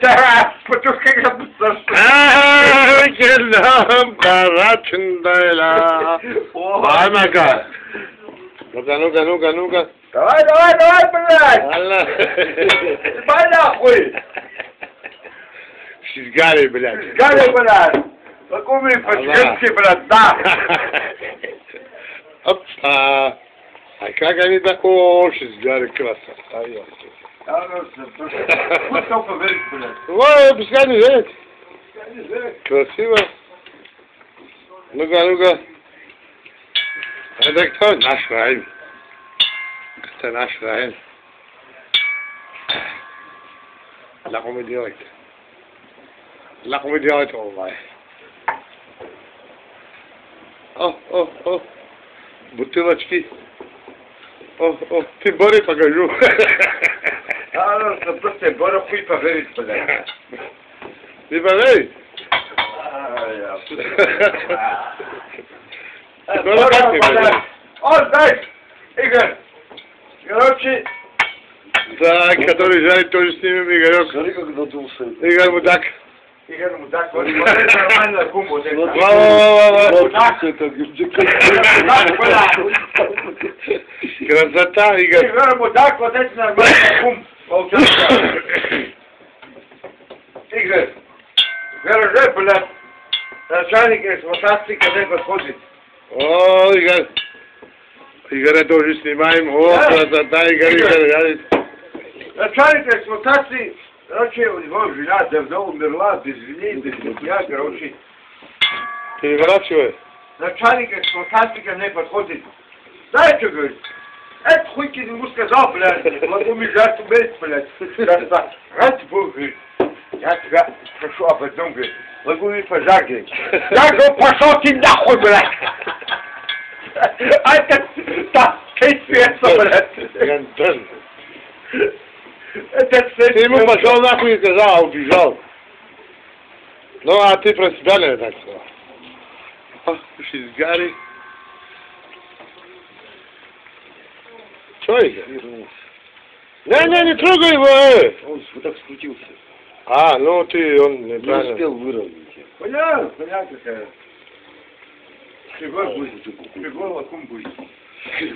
Taraf, потушки yapmışlar. Geldim Karaçındayla. Vay mega. Ну-ка. Давай, блядь! Allah. Давай нахуй! Шизгари, блядь. Шизгари, блядь! Такой по-чешски, блядь, да! Опа. А как они так, о, шизгари, красота, Вот только верить, блядь. Ой, пускай не верит. Красиво. Ну-ка. Это кто? Наш район. Это наш район. Лакомы делать, олай. О. Бутылочки. О, ты Боре покажу. Просто Боре хуй поверить, блядь. Ты поверишь? О, дай! Игорь! Короче... Так, который жарит, тоже снимем, Игорек. Смотри, как надулся. Игорь Мудак. Вот это нормально, кум, вот это. Красота, Игорь. Игорь Мудак, вот это нормально, кум. Получается. Игорь, гараже, блядь. Начальник эксплуатации, когда подходит. О, Игорь. Игоря тоже снимаем. О, красота, Игорь. Начальник эксплуатации, короче, у него жена давно умерла, без жены, без мужья, короче. Переворачивай. Начальник эксплуатации ко мне подходит. Знаешь, что говорит? Это хуй ты ему сказал, блядь, вот у меня умеет, блядь. Ради Бога, говорит, я тебя прошу об одном, говорит, лагуни пожар, говорит. Я говорю, пошел ты нахуй, блядь. А это света, блядь. Ты ему пошел нахуй и сказал, убежал. Ну, а ты про себя не так сказал. О, шизгари. Что это? Не трогай его, Он вот так скрутился. А, ну ты, он Не неправильно. успел выровнять. Понятно, какая. Фигур лакум будет.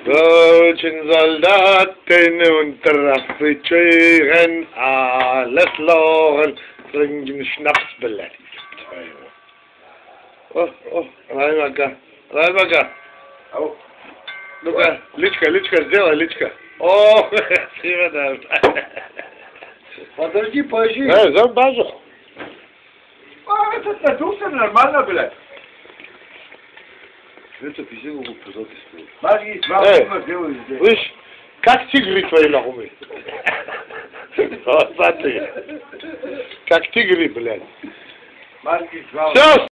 Deutschen Soldaten und Traffizieren, alles loren, trinken Schnaps beleidigt. Oh, Раймака. Ну-ка, личка, сделай, личка. О, красиво даже. Подожди, поезжай. Забажу. А, этот надулся нормально, блядь. Это пиздец, он позатый. Маги, два делают здесь. Слышь, как тигры твои нахуй? Вот смотри. Как тигры, блядь. Маги, два. Все,